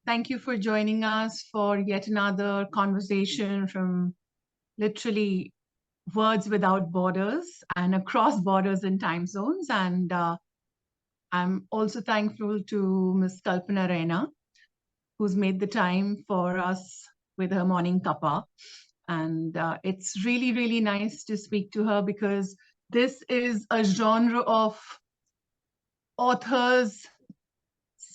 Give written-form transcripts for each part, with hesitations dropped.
Thank you for joining us for yet another conversation from literally words without borders and across borders and time zones. And I'm also thankful to Ms. Kalpana Raina, who's made the time for us with her morning cuppa. And it's really, really nice to speak to her because this is a genre of authors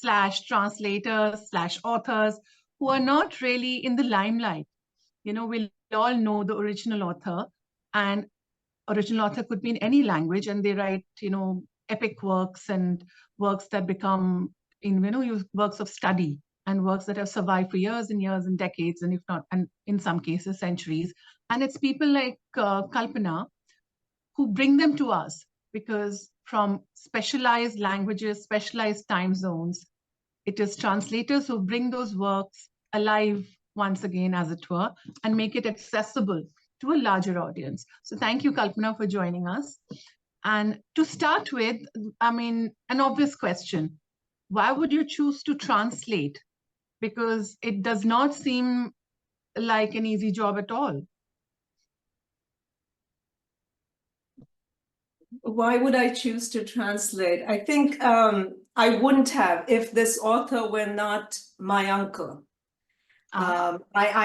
slash translators slash authors who are not really in the limelight. You know, we all know the original author, and original author could be in any language, and they write, epic works and works that become works of study and works that have survived for years and years and decades, and if not, and in some cases, centuries. And it's people like Kalpana who bring them to us because from specialized languages, specialized time zones, it is translators who bring those works alive once again, as it were, and make it accessible to a larger audience. So thank you, Kalpana, for joining us. And to start with, an obvious question. Why would you choose to translate? Because it does not seem like an easy job at all. Why would I choose to translate? I think I wouldn't have if this author were not my uncle. I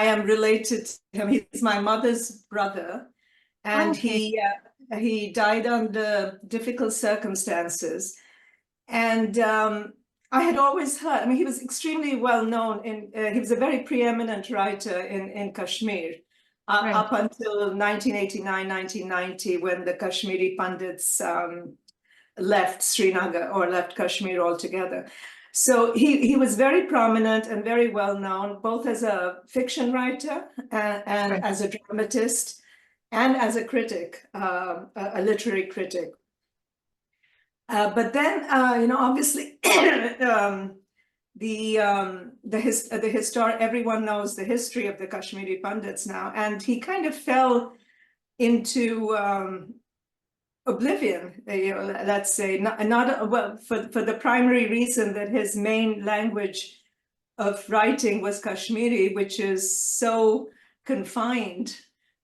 am related to him. He's my mother's brother, and he died under difficult circumstances. And I had always heard, he was extremely well known. He was a very preeminent writer in Kashmir. Right. Up until 1989, 1990, when the Kashmiri Pandits left Srinagar or left Kashmir altogether. So he was very prominent and very well known, both as a fiction writer and right. as a dramatist and as a critic, a literary critic. But then, obviously, everyone knows the history of the Kashmiri Pandits now, and he kind of fell into oblivion, let's say, for the primary reason that his main language of writing was Kashmiri, which is so confined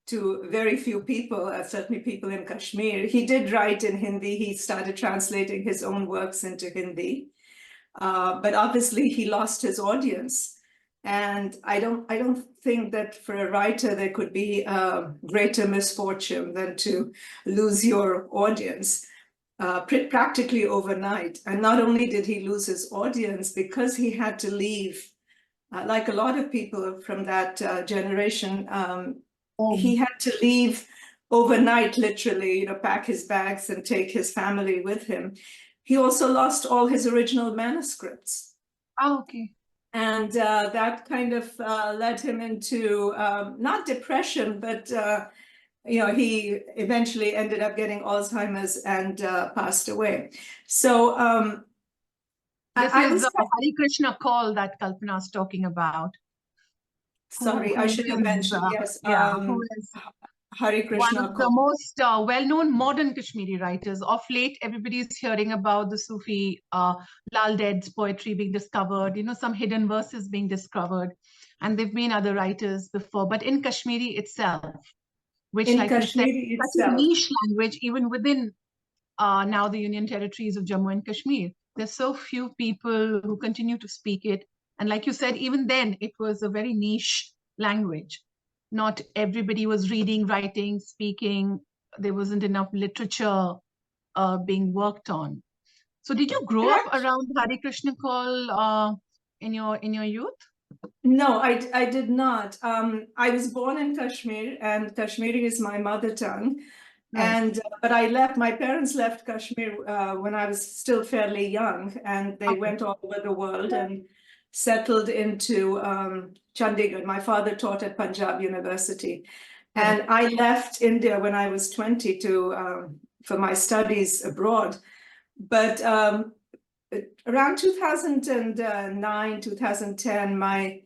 to very few people, certainly people in Kashmir. He did write in Hindi. He started translating his own works into Hindi. But obviously he lost his audience. And I don't think that for a writer there could be a greater misfortune than to lose your audience practically overnight. And not only did he lose his audience, because he had to leave, like a lot of people from that generation, he had to leave overnight, literally, pack his bags and take his family with him. He also lost all his original manuscripts. Oh, okay. And that kind of led him into not depression, but he eventually ended up getting Alzheimer's and passed away. So this is the Hare Krishna call that Kalpana is talking about. Sorry, I should have mentioned, yes. Who is Hare Krishna. One of the most well-known modern Kashmiri writers. Of late, everybody's hearing about the Sufi Lal Ded's poetry being discovered, some hidden verses being discovered. And there've been other writers before, but in Kashmiri itself, which, like you said, is such a niche language, even within now the Union territories of Jammu and Kashmir. There's so few people who continue to speak it. And like you said, even then, it was a very niche language. Not everybody was reading, writing, speaking. There wasn't enough literature being worked on. So did you grow up around Hare Krishna call in your youth? No, I did not. I was born in Kashmir, and Kashmiri is my mother tongue. Right. And but my parents left Kashmir when I was still fairly young, and they went all over the world and settled into Chandigarh. My father taught at Punjab University. And I left India when I was 20 for my studies abroad. But around 2009, 2010, my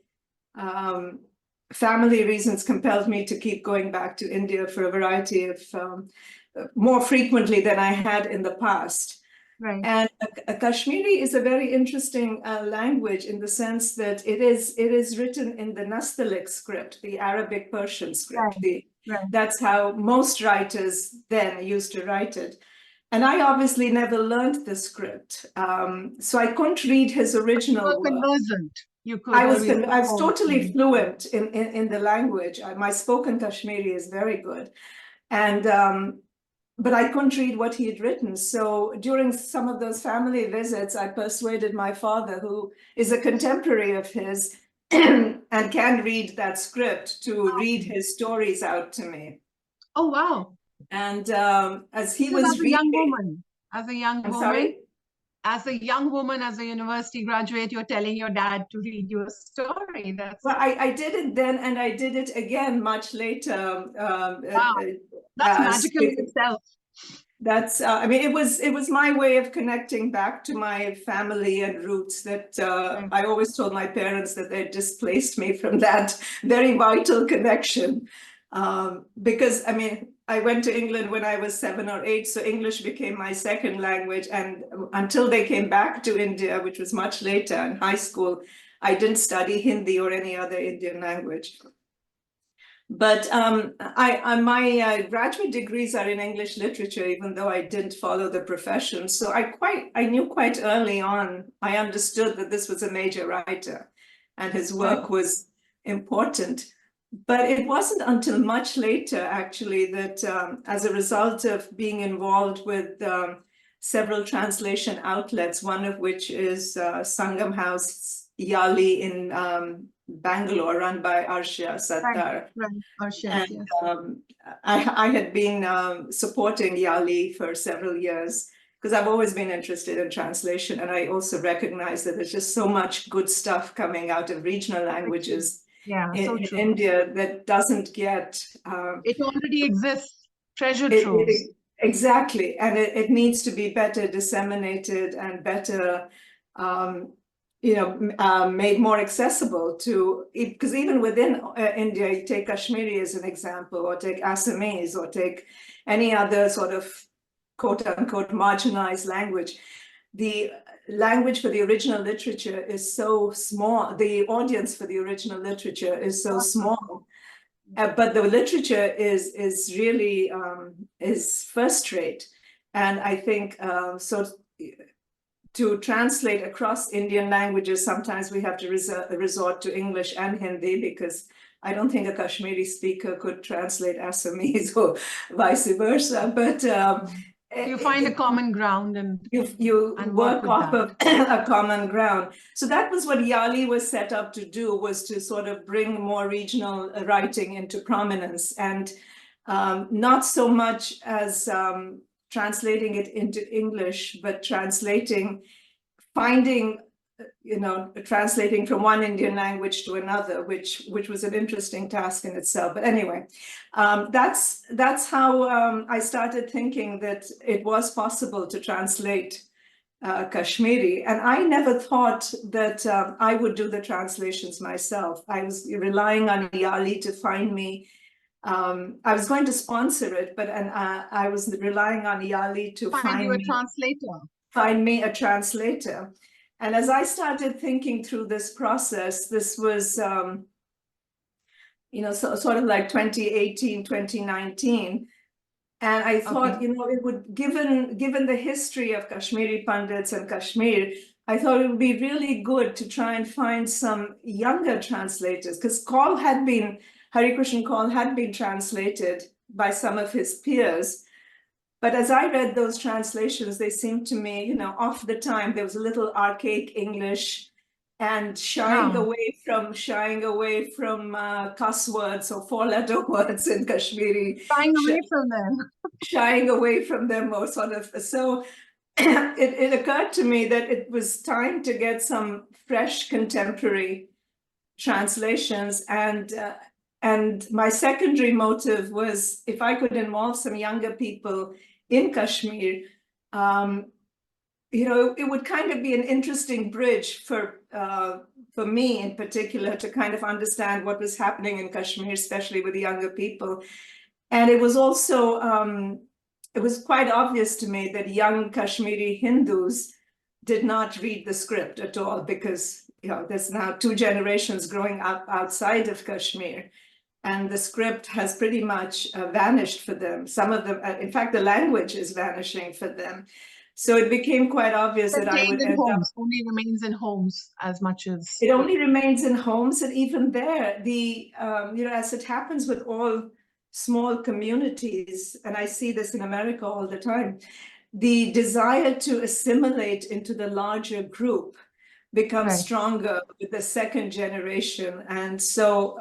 family reasons compelled me to keep going back to India for a variety of, more frequently than I had in the past. Right. And Kashmiri is a very interesting language in the sense that it is written in the Nastaliq script, the Arabic Persian script. Right. Right. That's how most writers then used to write it. And I obviously never learned the script, so I couldn't read his original You were work. conversant. You could I was always totally fluent in the language. My spoken Kashmiri is very good, and but I couldn't read what he had written. So during some of those family visits, I persuaded my father, who is a contemporary of his and can read that script, to read his stories out to me. Oh, wow. And as he So was as a young reading, woman, as a young I'm woman, sorry? as a young woman, as a university graduate, you're telling your dad to read you a story. That's Well, I did it then, and I did it again much later. wow. That's magical in itself. That's, I mean, it was my way of connecting back to my family and roots that I always told my parents that they displaced me from that very vital connection. Because, I mean, I went to England when I was 7 or 8, so English became my second language. And until they came back to India, which was much later in high school, I didn't study Hindi or any other Indian language. But my graduate degrees are in English literature, even though I didn't follow the profession. So I knew quite early on, I understood that this was a major writer and his work was important. But it wasn't until much later, actually, that as a result of being involved with several translation outlets, one of which is Sangam House Yali in Bangalore, run by Arshia Sattar. Right. Arshia, And yes. I had been supporting Yali for several years because I've always been interested in translation. And I also recognize that there's just so much good stuff coming out of regional languages so in true. India that doesn't get... it already exists, treasure troves. Exactly. And it needs to be better disseminated and better made more accessible to, because even within India, you take Kashmiri as an example, or take Assamese, or take any other sort of quote unquote marginalized language. The language for the original literature is so small. The audience for the original literature is so small. But the literature is really is first rate. And I think so. To translate across Indian languages, sometimes we have to resort to English and Hindi, because I don't think a Kashmiri speaker could translate Assamese or vice versa. But you find a common ground and you work off of a common ground. So that was what Yali was set up to do, was to sort of bring more regional writing into prominence, and not so much as translating it into English, but translating from one Indian language to another, which was an interesting task in itself. But anyway, that's how I started thinking that it was possible to translate Kashmiri. And I never thought that I would do the translations myself. I was relying on Yali to find me. I was going to sponsor it, but I was relying on Yali to find me a translator. And as I started thinking through this process, this was, sort of like 2018, 2019. And I thought, it would, given the history of Kashmiri Pandits and Kashmir, I thought it would be really good to try and find some younger translators, because Hari Krishnan Kaul had been translated by some of his peers. But as I read those translations, they seemed to me, off the time. There was a little archaic English, and shying away from cuss words or four-letter words in Kashmiri. Shying away from them, or sort of. So it occurred to me that it was time to get some fresh contemporary translations, and my secondary motive was, if I could involve some younger people in Kashmir, it would kind of be an interesting bridge for me in particular, to kind of understand what was happening in Kashmir, especially with the younger people. And it was also it was quite obvious to me that young Kashmiri Hindus did not read the script at all, because there's now 2 generations growing up outside of Kashmir, and the script has pretty much vanished for them. Some of them, in fact, the language is vanishing for them. So it became quite obvious that I would end up. Only remains in homes as much as. It only remains in homes, and even there, as it happens with all small communities, and I see this in America all the time, the desire to assimilate into the larger group becomes stronger with the second generation. And so,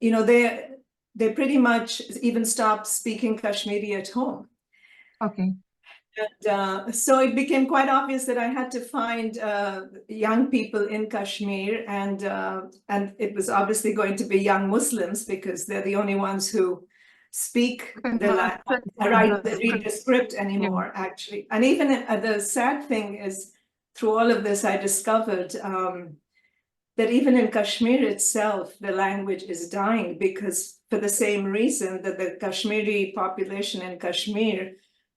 they pretty much even stop speaking Kashmiri at home. Okay. And so it became quite obvious that I had to find young people in Kashmir, and it was obviously going to be young Muslims, because they're the only ones who speak the language, read the script anymore, actually. And even the sad thing is, through all of this, I discovered that even in Kashmir itself, the language is dying, because for the same reason that the Kashmiri population in Kashmir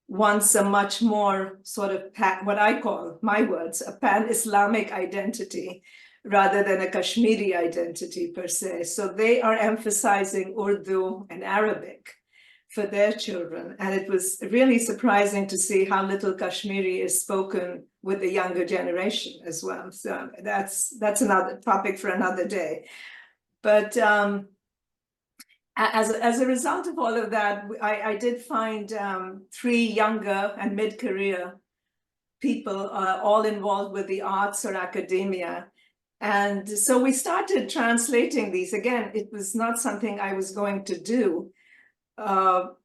wants a much more sort of, what I call, my words, a pan-Islamic identity rather than a Kashmiri identity per se. So they are emphasizing Urdu and Arabic for their children. And it was really surprising to see how little Kashmiri is spoken with the younger generation as well. So that's another topic for another day. But as a result of all of that, I did find 3 younger and mid-career people all involved with the arts or academia. And so we started translating these. Again, it was not something I was going to do. But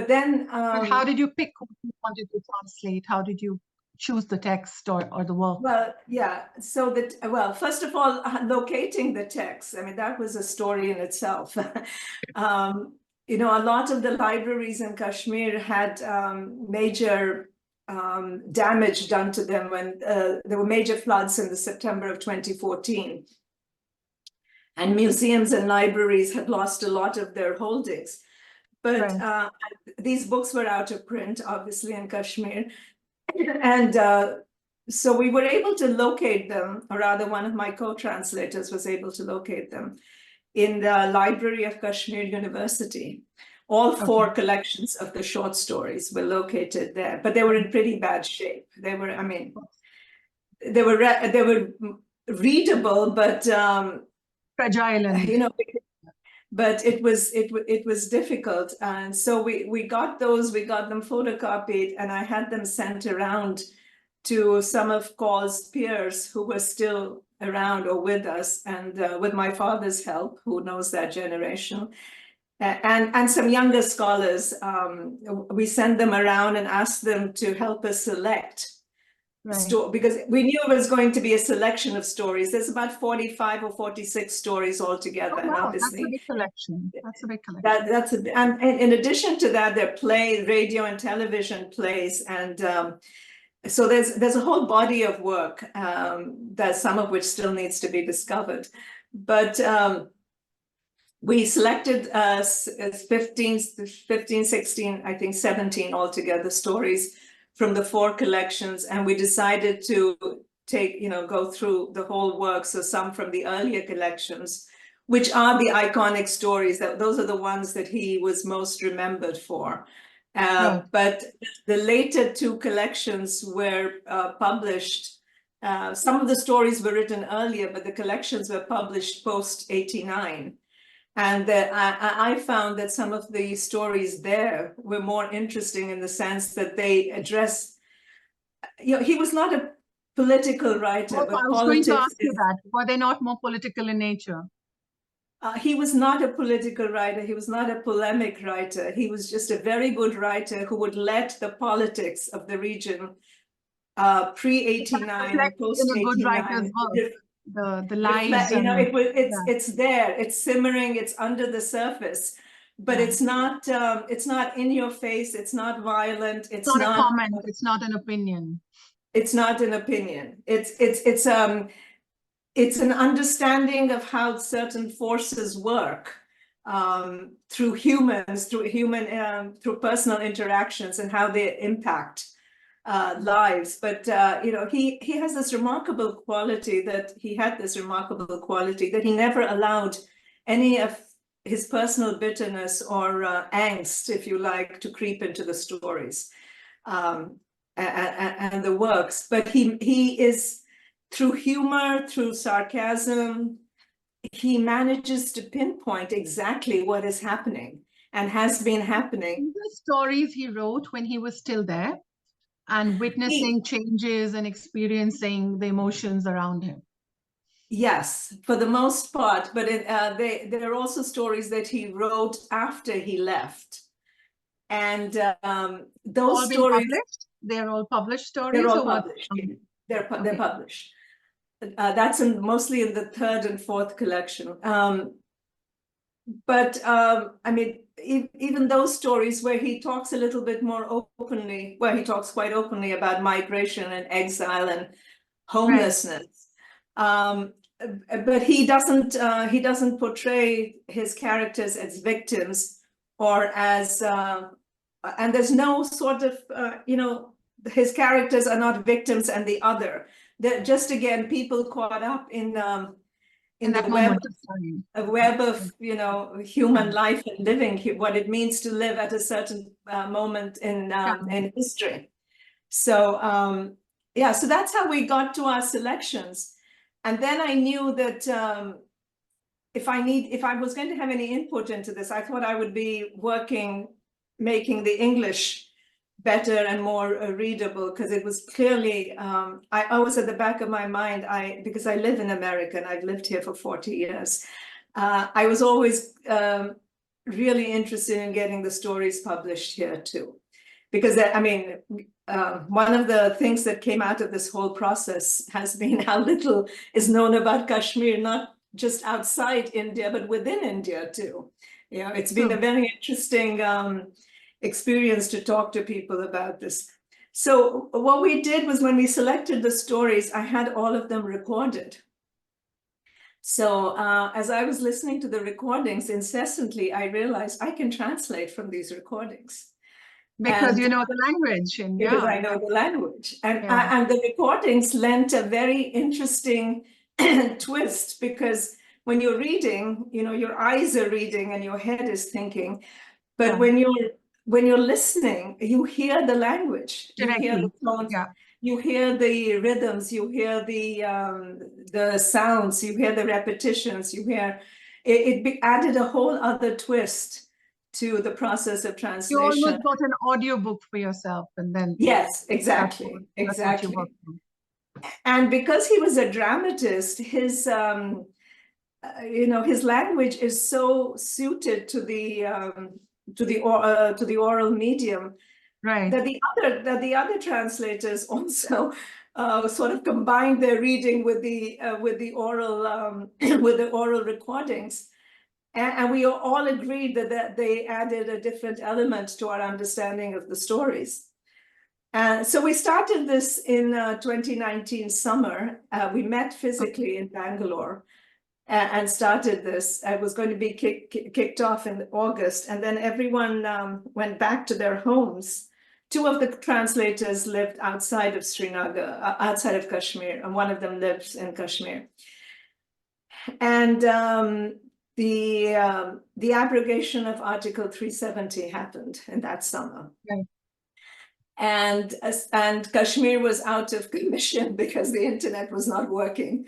then... how did you pick who you wanted to translate? How did you choose the text or the work? Well, yeah. So first of all, locating the text, I mean, that was a story in itself. A lot of the libraries in Kashmir had major damage done to them when there were major floods in the September of 2014. And museums and libraries had lost a lot of their holdings. But these books were out of print, obviously, in Kashmir. And so we were able to locate them, or rather one of my co-translators was able to locate them in the Library of Kashmir University. All 4 collections of the short stories were located there, but they were in pretty bad shape. They were, I mean, they were readable, but fragile, and but it was difficult. And so we got them photocopied, and I had them sent around to some of Paul's peers who were still around or with us, and with my father's help, who knows that generation, and some younger scholars. We sent them around and asked them to help us select because we knew it was going to be a selection of stories. There's about 45 or 46 stories altogether. Oh, wow. And obviously, that's a big collection. That's a big collection. And in addition to that, there are radio and television plays, and so there's a whole body of work that some of which still needs to be discovered. But we selected 15, 16, I think 17 altogether stories from the 4 collections, and we decided to go through the whole work. So some from the earlier collections, which are the iconic stories, those are the ones that he was most remembered for. But the later 2 collections were published. Some of the stories were written earlier, but the collections were published post-89. And I found that some of the stories there were more interesting in the sense that they address, he was not a political writer, but I was going to ask you that. Were they not more political in nature? He was not a political writer. He was not a polemic writer. He was just a very good writer who would let the politics of the region pre-89 and post-89. The lives, it's there, it's simmering, it's under the surface, but it's not in your face, it's not violent, it's not a comment, it's not an opinion. It's not an opinion. It's an understanding of how certain forces work through humans, through personal interactions and how they impact lives. But he has this remarkable quality that he never allowed any of his personal bitterness or angst, if you like, to creep into the stories and the works. But he is, through humor, through sarcasm, he manages to pinpoint exactly what is happening and has been happening. The stories he wrote when he was still there and witnessing changes and experiencing the emotions around him. Yes, for the most part, but there are also stories that he wrote after he left. And those all stories, published? They're all published stories? They're all or published. What? They're published. That's mostly in the third and fourth collection. But I mean, even those stories where he talks a little bit more openly, where he talks quite openly about migration and exile and homelessness. Right. But he doesn't portray his characters as victims or as, and there's no sort of, his characters are not victims and the other. They're just, again, people caught up in the web of human life and living, what it means to live at a certain moment in history. So yeah, so that's how we got to our selections. And then I knew that if I was going to have any input into this, I thought I would be making the English better and more readable, because it was clearly, I was at the back of my mind, because I live in America and I've lived here for 40 years. I was always really interested in getting the stories published here too. Because one of the things that came out of this whole process has been how little is known about Kashmir, not just outside India, but within India too. It's been a very interesting experience to talk to people about this. So what we did was, when we selected the stories, I had all of them recorded. So as I was listening to the recordings incessantly, I realized I can translate from these recordings. Because you know the language. Because I know the language. And the recordings lent a very interesting twist, because when you're reading, your eyes are reading and your head is thinking. But when you're listening, you hear the language, you hear the tones, you hear the rhythms, you hear the sounds, you hear the repetitions, you hear it added a whole other twist to the process of translation. You almost got an audiobook for yourself, and then yes, exactly. And because he was a dramatist, his his language is so suited to the oral medium, right? That the other translators also sort of combined their reading with the oral recordings. And we all agreed that they added a different element to our understanding of the stories. So we started this in 2019 summer. We met physically in Bangalore and started this. It was going to be kicked off in August. And then everyone went back to their homes. Two of the translators lived outside of Srinagar, outside of Kashmir, and one of them lives in Kashmir. And the abrogation of Article 370 happened in that summer. Right. And Kashmir was out of commission because the internet was not working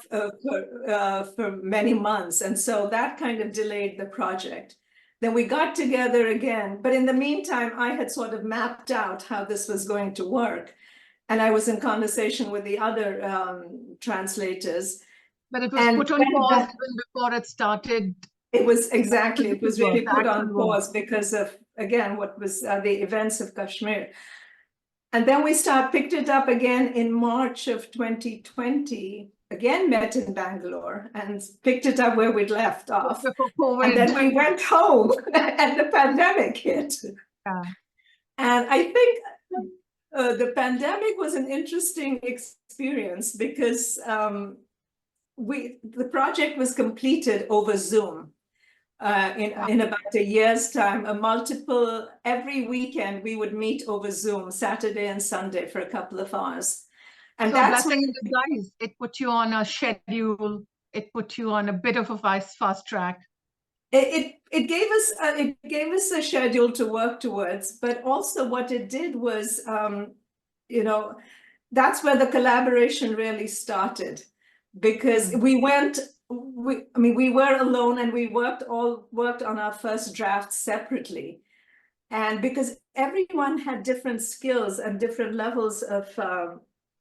for many months. And so that kind of delayed the project. Then we got together again. But in the meantime, I had sort of mapped out how this was going to work. And I was in conversation with the other translators. But it was put on pause even before it started. It was exactly, it was really put on pause because of, again, what was the events of Kashmir. And then we picked it up again in March of 2020, again met in Bangalore, and picked it up where we'd left off. And then we went home and the pandemic hit. Yeah. And I think the pandemic was an interesting experience because the project was completed over Zoom. in about a year's time. Every weekend we would meet over Zoom, Saturday and Sunday, for a couple of hours. And So that's blessing when in disguise. It put you on a schedule. It put you on a bit of a fast track. it gave us a schedule to work towards, but also what it did was, that's where the collaboration really started, because we were alone, and we worked on our first draft separately. And because everyone had different skills and different levels of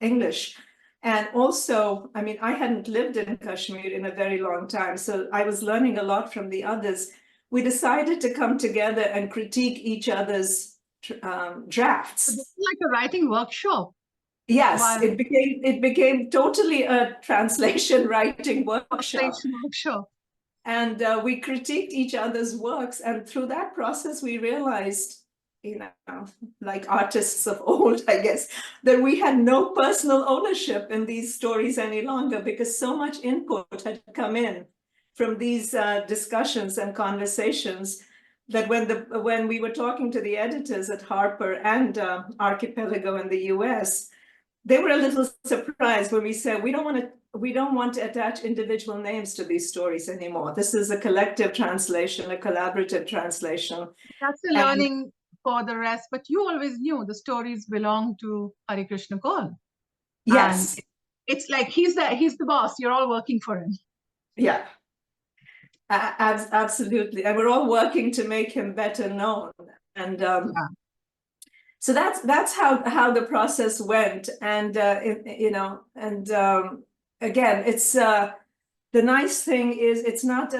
English. And also, I mean, I hadn't lived in Kashmir in a very long time, so I was learning a lot from the others. We decided to come together and critique each other's drafts. So this is like a writing workshop. Yes, While it became totally a translation writing workshop. And we critiqued each other's works, and through that process, we realized, like artists of old, I guess, that we had no personal ownership in these stories any longer, because so much input had come in from these discussions and conversations, that when we were talking to the editors at Harper and Archipelago in the US, they were a little surprised when we said, we don't want to attach individual names to these stories anymore. This is a collective translation, a collaborative translation. That's a learning for the rest, but you always knew the stories belong to Hari Krishna Kaul. Yes. And it's like he's the boss. You're all working for him. Yeah. Absolutely. And we're all working to make him better known. And so that's how the process went. And again, it's the nice thing is it's not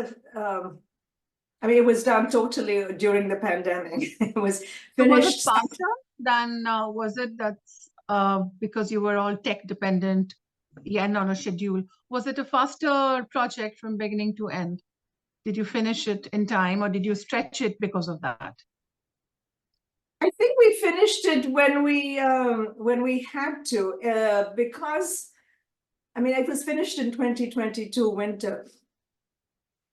it was done totally during the pandemic. It was finished. So was it faster than was it that's because you were all tech dependent and on a schedule? Was it a faster project from beginning to end? Did you finish it in time, or did you stretch it because of that? I think we finished it when we had to, because it was finished in 2022 winter,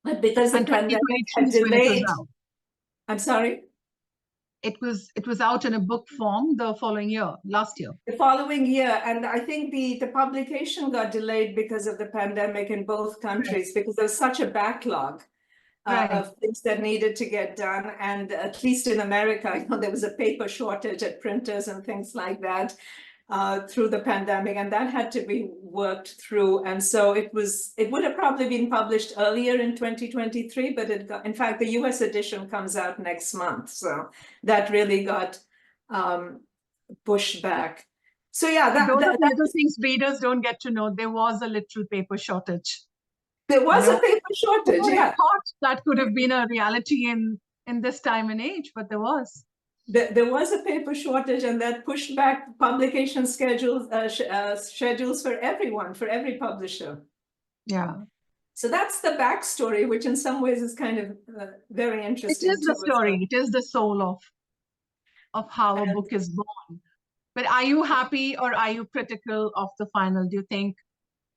but because the pandemic had delayed. I'm sorry. It was out in a book form the following year, last year. The following year, and I think the publication got delayed because of the pandemic in both countries, because there was such a backlog of things that needed to get done. And at least in America, there was a paper shortage at printers and things like that through the pandemic, and that had to be worked through. And so it would have probably been published earlier in 2023, but in fact, the US edition comes out next month. So that really got pushed back. So yeah, those are the other things readers don't get to know. There was a literal paper shortage. There was a paper shortage, yeah. I thought that could have been a reality in this time and age, but there was. There was a paper shortage, and that pushed back publication schedules for everyone, for every publisher. Yeah. So that's the backstory, which in some ways is kind of very interesting. It is the story. It is the soul of how a book is born. But are you happy, or are you critical of the final? Do you think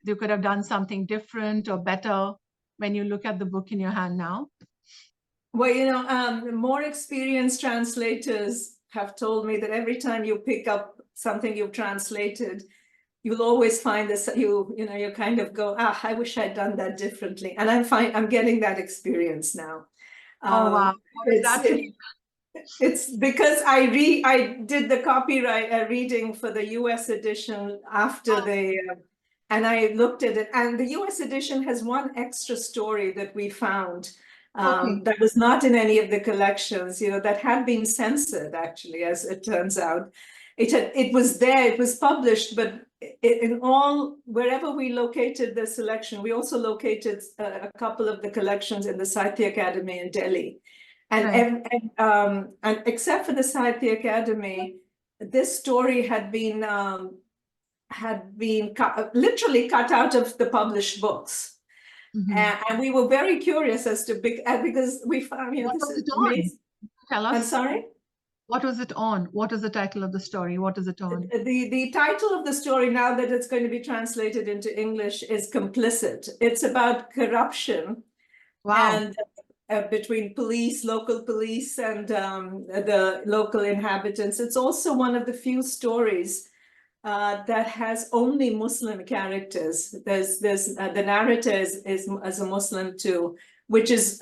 you could have done something different or better when you look at the book in your hand now? Well, more experienced translators have told me that every time you pick up something you've translated, you'll always find this, you kind of go, I wish I'd done that differently. And I'm getting that experience now. Oh, wow. It's because I did the copyright reading for the US edition after and I looked at it, and the US edition has one extra story that we found that was not in any of the collections, that had been censored, actually, as it turns out. It was there, it was published, but wherever we located the selection, we also located a couple of the collections in the Sahitya Academy in Delhi. And except for the Sahitya Academy, this story had been literally cut out of the published books. And we were very curious as to, because we found, what this was is it on? amazing. Tell us. I'm sorry? What was it on? What is the title of the story? What is it on? The title of the story, now that it's going to be translated into English, is Complicit. It's about corruption. Wow. between local police, and the local inhabitants. It's also one of the few stories that has only Muslim characters. There's the narrator is a Muslim too, which is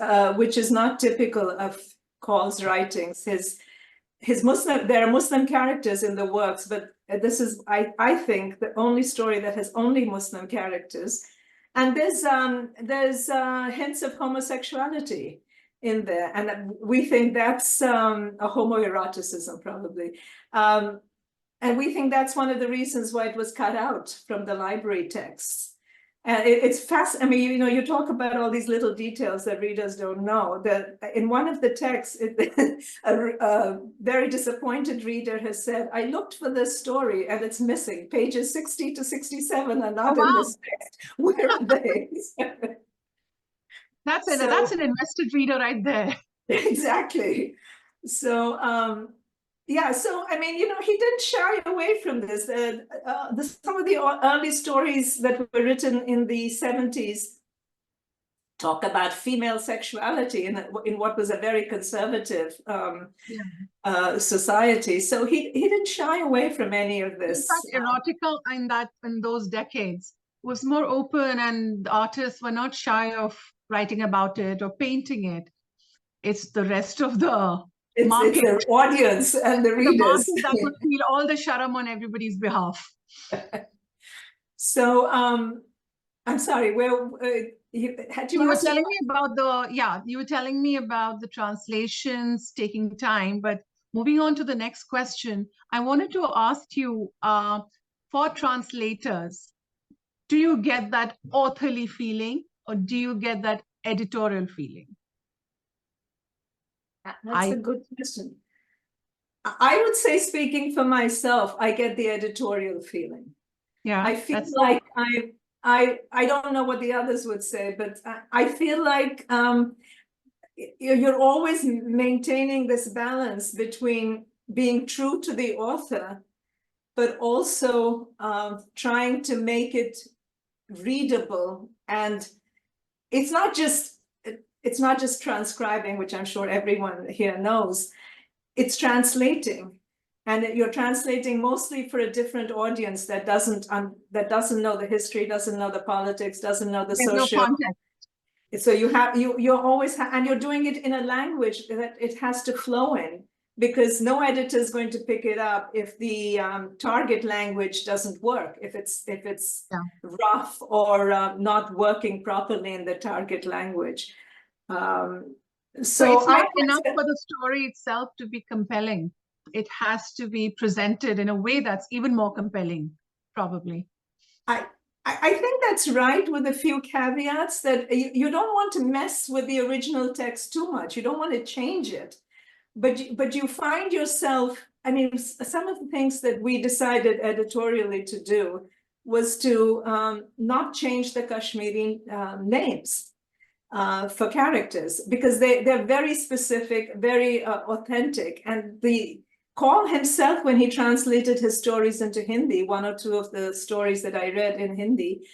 not typical of Kaul's writings. There are Muslim characters in the works, but this is, I think, the only story that has only Muslim characters. And there's hints of homosexuality in there, and we think that's a homoeroticism probably. And we think that's one of the reasons why it was cut out from the library texts. And it's fascinating. I mean, you talk about all these little details that readers don't know. That in one of the texts, a very disappointed reader has said, "I looked for this story and it's missing. Pages 60 to 67 are not in this text. Where are they?" That's an invested reader right there. Exactly. So, yeah, so I mean, he didn't shy away from this. Some of the early stories that were written in the 70s talk about female sexuality in what was a very conservative society. So he didn't shy away from any of this. In fact, erotica in those decades was more open, and artists were not shy of writing about it or painting it. It's the rest of the market. It's the audience and the readers. The market that would feel all the sharam on everybody's behalf. So, I'm sorry, you were telling me about the translations taking time, but moving on to the next question, I wanted to ask you, for translators, do you get that authorly feeling or do you get that editorial feeling? That's a good question. I would say, speaking for myself, I get the editorial feeling. Yeah, I feel like I don't know what the others would say, but I feel like you're always maintaining this balance between being true to the author, but also trying to make it readable. And it's not just transcribing, which I'm sure everyone here knows. It's translating. And you're translating mostly for a different audience that doesn't know the history, doesn't know the politics, doesn't know the social. No context. So you're always and you're doing it in a language that it has to flow in, because no editor is going to pick it up if the target language doesn't work, if it's rough or not working properly in the target language. So it's not enough for the story itself to be compelling. It has to be presented in a way that's even more compelling, probably. I think that's right, with a few caveats, that you don't want to mess with the original text too much. You don't want to change it. But you find yourself, I mean, some of the things that we decided editorially to do was to not change the Kashmiri names for characters, because they're very specific, very authentic. And Kaul himself, when he translated his stories into Hindi, one or two of the stories that I read in Hindi,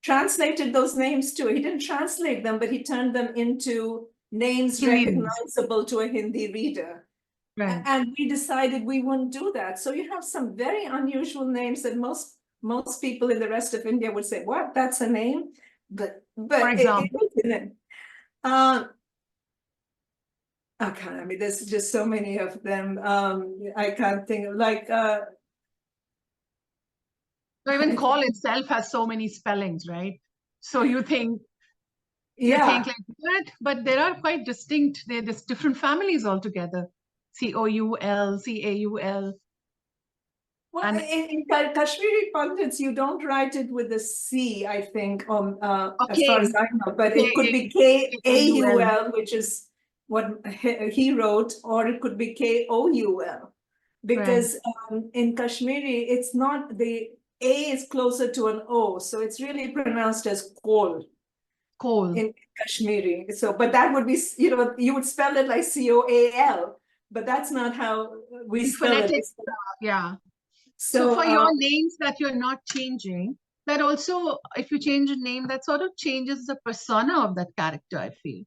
translated those names too. He didn't translate them, but he turned them into names recognizable to a Hindi reader. Right. And we decided we wouldn't do that. So you have some very unusual names that most people in the rest of India would say, "What? That's a name?" But for example, okay, I mean, there's just so many of them. I can't think of, like. So even Kaul itself has so many spellings, right? So you think. You think like that, but there are quite distinct. There's different families altogether. Coul, Caul. Well, and in Kashmiri Pandits, you don't write it with a C, I think, as far as I know. But it could be Kaul, which is what he wrote, or it could be Koul, because in Kashmiri, it's not, the A is closer to an O, so it's really pronounced as Kaul. In Kashmiri. So, but that would be, you would spell it like Coal, but that's not how we spell it. Yeah. So for your names that you're not changing, that also, if you change a name, that sort of changes the persona of that character, I feel.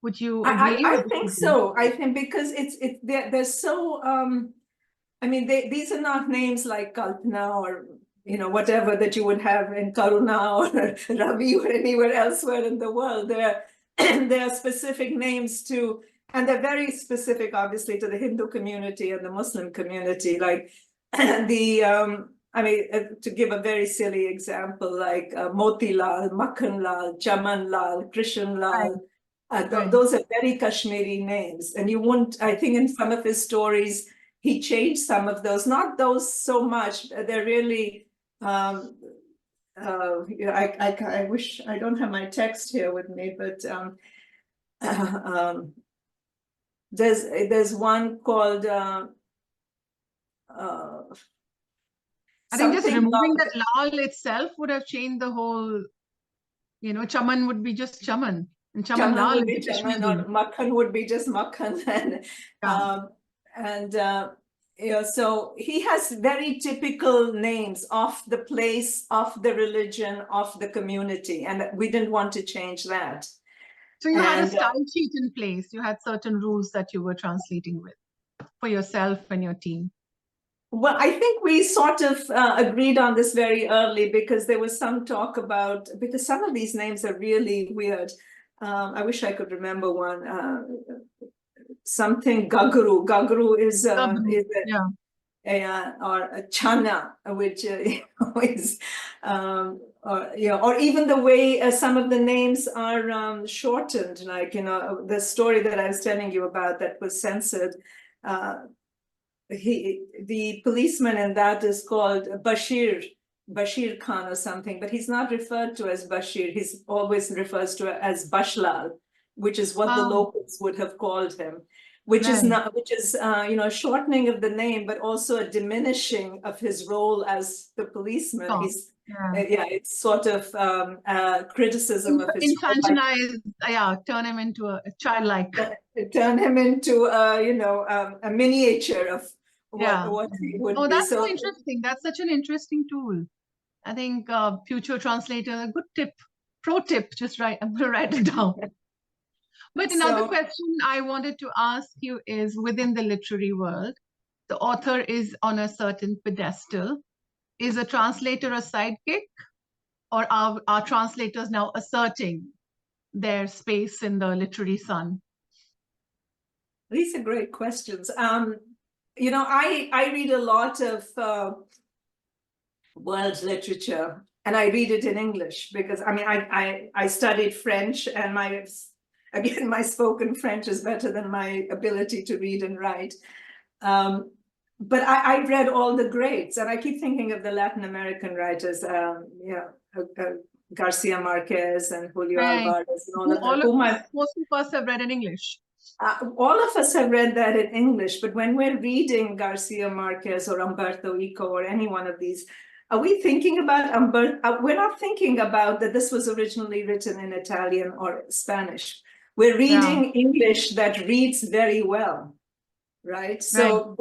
Would you agree? I think so. I think because they're so I mean, these are not names like Kalpana or whatever that you would have in Karuna or Ravi or anywhere elsewhere in the world. There are specific names to, and they're very specific, obviously, to the Hindu community and the Muslim community. Like I mean, to give a very silly example, like Motilal, Makhanlal, Chamanlal, Krishanlal. Those are very Kashmiri names. And you won't, I think in some of his stories, he changed some of those, not those so much. They're really, I wish I don't have my text here with me, but there's one called I think just removing that lal itself would have changed the whole, Chaman would be just Chaman. And Chaman lal would be Chaman, or Makhan would be just Makhan. So he has very typical names of the place, of the religion, of the community, and we didn't want to change that. So you had a style sheet in place. You had certain rules that you were translating with for yourself and your team. Well, I think we sort of agreed on this very early, because there was some talk about, because some of these names are really weird. I wish I could remember one. Something Gagru. Gagru is or a Chana, which is or even the way some of the names are shortened. Like the story that I was telling you about that was censored. The policeman in that is called Bashir Khan or something, but he's not referred to as Bashir. He's always refers to as Bashlal, which is what the locals would have called him, which is shortening of the name, but also a diminishing of his role as the policeman. It's sort of criticism of his infantilize, turn him into a childlike. Turn him into a miniature of what he would be. That's so interesting. That's such an interesting tool. I think future translator, a good tip, pro tip, just write it down. But another question I wanted to ask you is, within the literary world, the author is on a certain pedestal. Is a translator a sidekick, or are translators now asserting their space in the literary sun? These are great questions. I read a lot of world literature, and I read it in English because I studied French, and my spoken French is better than my ability to read and write. But I read all the greats, and I keep thinking of the Latin American writers, Garcia Marquez and Julio Alvarez, and all of them. Most of us have read in English. All of us have read that in English, but when we're reading Garcia Marquez or Umberto Eco or any one of these, are we thinking about Umberto? We're not thinking about that this was originally written in Italian or Spanish. We're reading English that reads very well, right? So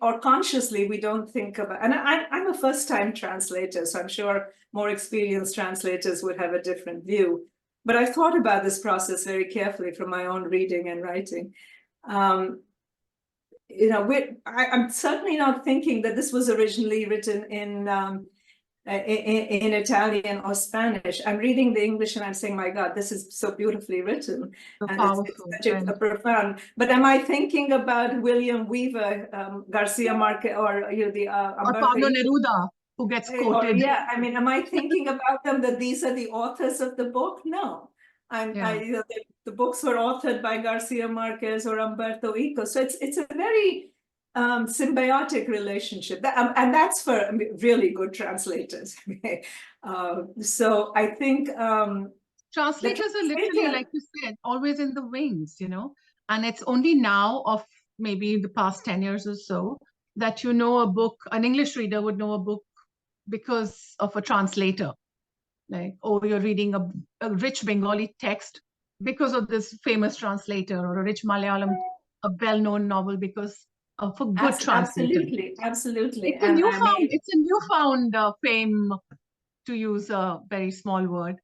or consciously we don't think about, and I'm a first-time translator, so I'm sure more experienced translators would have a different view. But I thought about this process very carefully from my own reading and writing. I'm certainly not thinking that this was originally written in Italian or Spanish. I'm reading the English and I'm saying, my God, this is so beautifully written. And it's such a profound. But am I thinking about William Weaver, Garcia Marquez, or or Pablo Neruda, who gets quoted? Am I thinking about them that these are the authors of the book? No. The books were authored by Garcia Marquez or Umberto Eco. So it's a very symbiotic relationship, and that's for really good translators. So I think translators are literally, like you said, always in the wings, and it's only now, of maybe the past 10 years or so, that a book, an English reader would know a book because of a translator. Like, you're reading a rich Bengali text because of this famous translator, or a rich Malayalam, a well-known novel because of a good translator. Absolutely. It's a newfound fame, to use a very small word.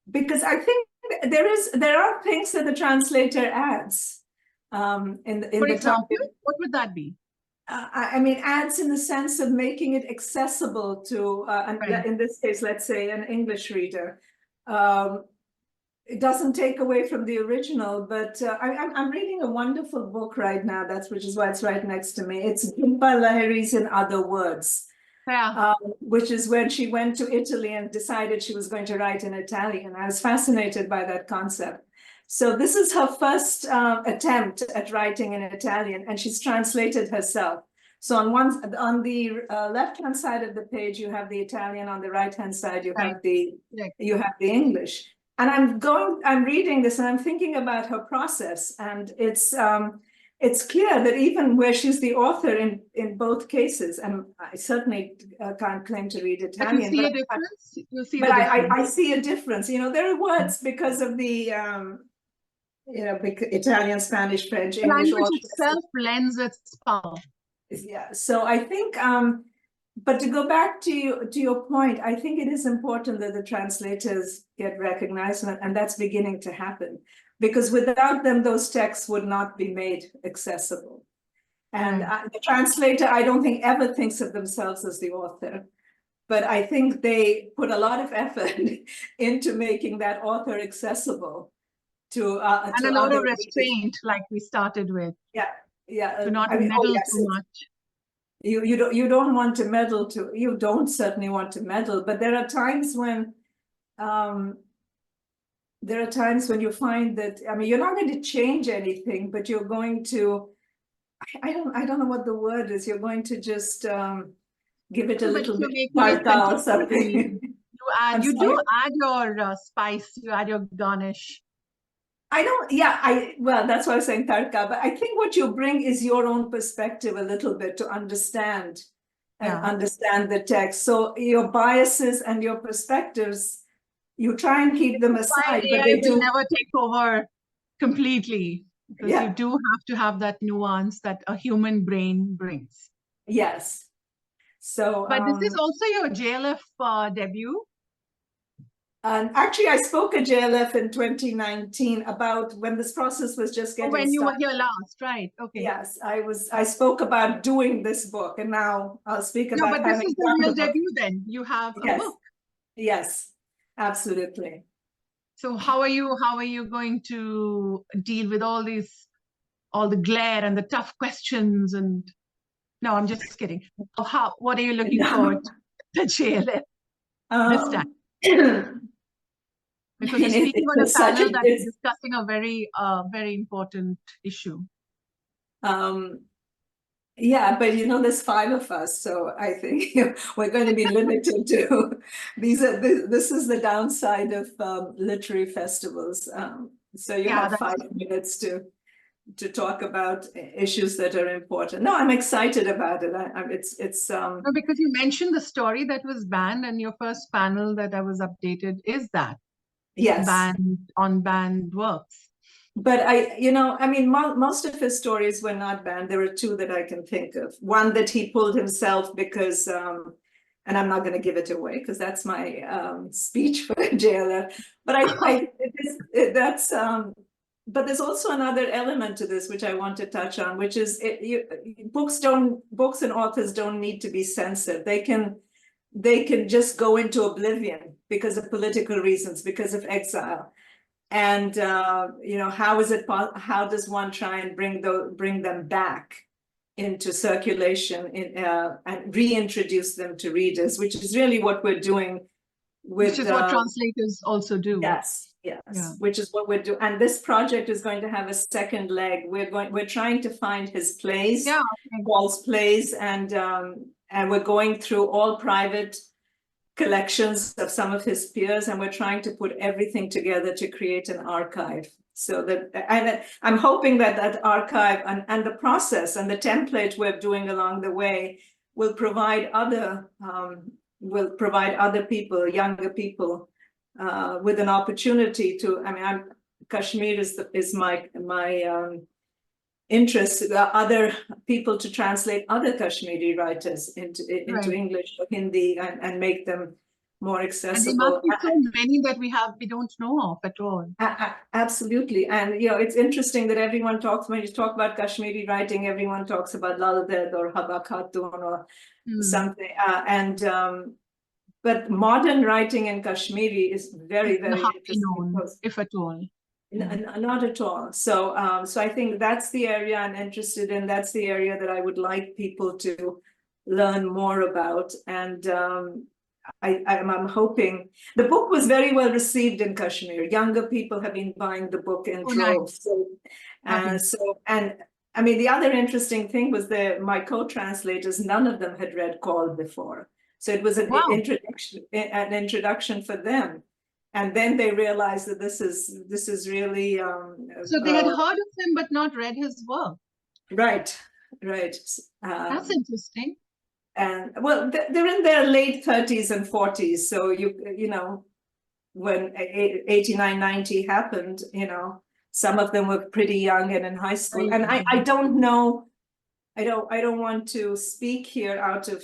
Because I think there are things that the translator adds in For the example, what would that be? I mean, adds in the sense of making it accessible to, Right. in this case, let's say an English reader. It doesn't take away from the original, but I'm reading a wonderful book right now. Which is why it's right next to me. It's Jhumpa Lahiri's In Other Words, which is when she went to Italy and decided she was going to write in Italian. I was fascinated by that concept. So this is her first attempt at writing in Italian, and she's translated herself. So on the left-hand side of the page, you have the Italian. On the right-hand side, you have the English. And I'm reading this, and I'm thinking about her process, and it's clear that even where she's the author in both cases, and I certainly can't claim to read Italian, but you see a difference. I see a difference. You know, there are words because of the Italian, Spanish, French, English. Language itself lends its power. Yeah. So I think, but to go back to your point, I think it is important that the translators get recognized, and that's beginning to happen, because without them, those texts would not be made accessible. And the translator, I don't think ever thinks of themselves as the author, but I think they put a lot of effort into making that author accessible to and a lot of restraint, like we started with. Yeah. To not meddle too much. You don't want to meddle you don't certainly want to meddle, but there are times when you find that, I mean, you're not going to change anything, but you're going to, I don't know what the word is, you're going to just give it a little bit or something. You do add your spice, you add your garnish. Well, that's why I was saying tarka, but I think what you bring is your own perspective a little bit to understand understand the text. So your biases and your perspectives, you try and keep them aside, but they will never take over completely, because you do have to have that nuance that a human brain brings. Yes. So, but this is also your JLF debut. And actually, I spoke at JLF in 2019 about when this process was just getting started. When you were here last, right? Okay. Yes, I spoke about doing this book, and now I'll speak about. No, but this is the real debut. Then you have a book. Yes, absolutely. So how are you going to deal with all the glare and the tough questions? And no, I'm just kidding. What are you looking forward to JLF this time? Because you're speaking on a panel that is discussing a very, very important issue. Yeah, but there's 5 of us, so I think we're going to be limited to this is the downside of literary festivals. So you have 5 minutes to talk about issues that are important. No, I'm excited about it. It's no, because you mentioned the story that was banned, and your first panel that I was updated is that. Yes. Banned works. But I mean, most of his stories were not banned. There are 2 that I can think of. One that he pulled himself because, and I'm not going to give it away because that's my speech for JLF. But but there's also another element to this which I want to touch on, which is books and authors don't need to be censored. They can just go into oblivion because of political reasons, because of exile. And how does one try and bring them back into circulation and reintroduce them to readers, which is really what we're doing which is what translators also do. Yes, which is what we're doing. And this project is going to have a second leg. We're trying to find his plays, Paul's plays, and we're going through all private collections of some of his peers, and we're trying to put everything together to create an archive. So that, and I'm hoping that archive and the process and the template we're doing along the way will provide other people, younger people, with an opportunity to. I mean, Kashmir is my interest, other people to translate other Kashmiri writers into English or Hindi and make them more And there accessible. must be so many that we don't know of at all. Absolutely. And, it's interesting that everyone talks, when you talk about Kashmiri writing, everyone talks about Lal Ded or Haba Khatun or something. But modern writing in Kashmiri is very, very interesting. Known, if at all. Not at all. So I think that's the area I'm interested in. That's the area that I would like people to learn more about. And I'm hoping the book was very well received in Kashmir. Younger people have been buying the book in droves. Nice. And I mean, the other interesting thing was my co-translators, none of them had read Call before. So it was an introduction for them. And then they realized that this is really. So they had heard of him, but not read his work. Right. That's interesting. And well, they're in their late 30s and 40s. So when 89, 90 happened, some of them were pretty young and in high school. And I don't know, I don't want to speak here out of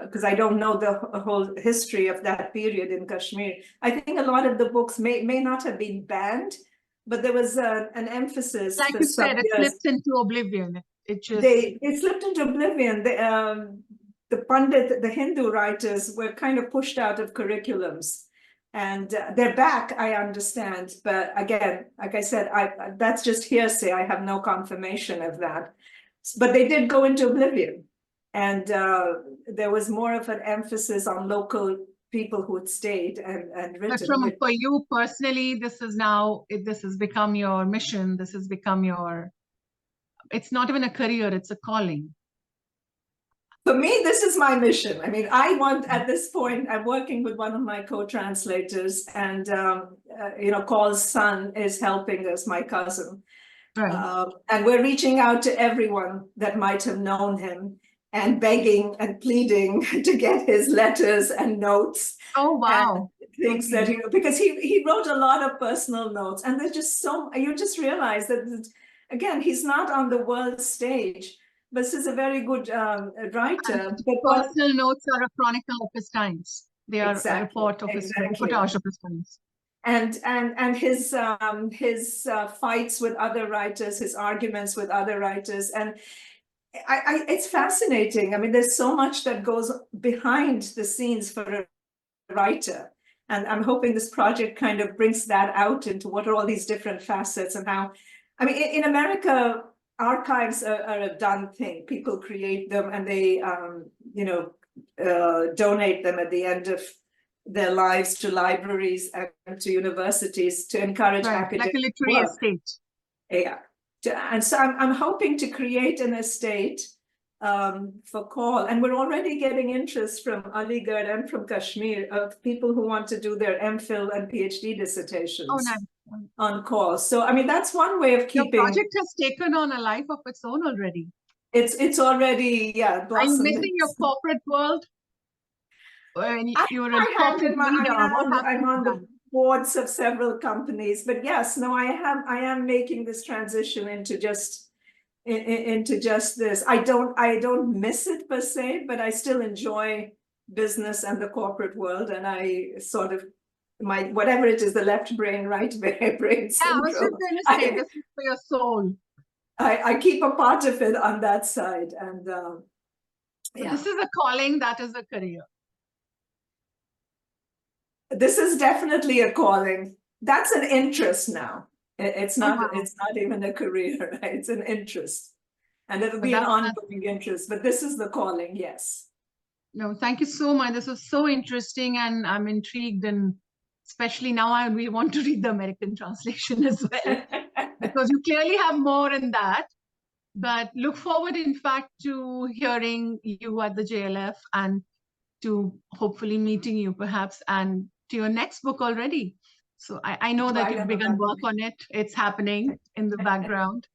because I don't know the whole history of that period in Kashmir. I think a lot of the books may not have been banned, but there was an emphasis. Like you said, it slipped into oblivion. It slipped into oblivion. The Pandit, the Hindu writers were kind of pushed out of curriculums. And they're back, I understand. But again, like I said, that's just hearsay. I have no confirmation of that. But they did go into oblivion. And there was more of an emphasis on local people who had stayed and written. But for you personally, this has become your mission. This has become it's not even a career, it's a calling. For me, this is my mission. I mean, at this point, I'm working with one of my co-translators, and Call's son is helping us, my cousin. Right. And we're reaching out to everyone that might have known him and begging and pleading to get his letters and notes. Oh, wow. And things that, because he wrote a lot of personal notes, and there's just you just realize that, again, he's not on the world stage, but this is a very good writer. But personal notes are a chronicle of his times. They are a report of his reportage of his times. And his fights with other writers, his arguments with other writers, and it's fascinating. I mean, there's so much that goes behind the scenes for a writer, and I'm hoping this project kind of brings that out into what are all these different facets and how. I mean, in America, archives are a done thing. People create them and they, donate them at the end of their lives to libraries and to universities to encourage academic like a literary work. estate. Yeah. And so I'm hoping to create an estate for Call, and we're already getting interest from Aligarh and from Kashmir of people who want to do their MPhil and PhD dissertations on Call. So I mean, that's one way of keeping. The project has taken on a life of its own already. It's already blossomed. Are you missing your corporate world? You're a corporate leader. I'm on the boards of several companies, but yes, no, I am making this transition into just this. I don't miss it per se, but I still enjoy business and the corporate world, and I sort of whatever it is, the left brain, right brain syndrome. Yeah, I was just going to say, this is for your soul. I keep a part of it on that side, and This is a calling, that is a career. This is definitely a calling. That's an interest now. It's not. It's not even a career, right? It's an interest, and it'll be an ongoing interest. But this is the calling. Yes. No, thank you so much. This was so interesting, and I'm intrigued, and especially now we want to read the American translation as well, because you clearly have more in that. But look forward, in fact, to hearing you at the JLF and to hopefully meeting you perhaps, and to your next book already. So I know that you've begun work on it. It's happening in the background.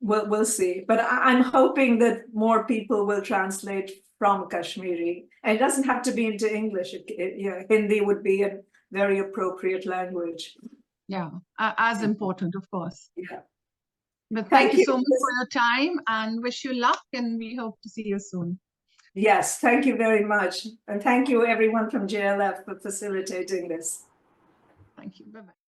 We'll see. But I'm hoping that more people will translate from Kashmiri. And it doesn't have to be into English. Hindi would be a very appropriate language. Yeah, as important, of course. Yeah. But thank you so much for your time, and wish you luck, and we hope to see you soon. Yes, thank you very much. And thank you everyone from JLF for facilitating this. Thank you. Bye-bye.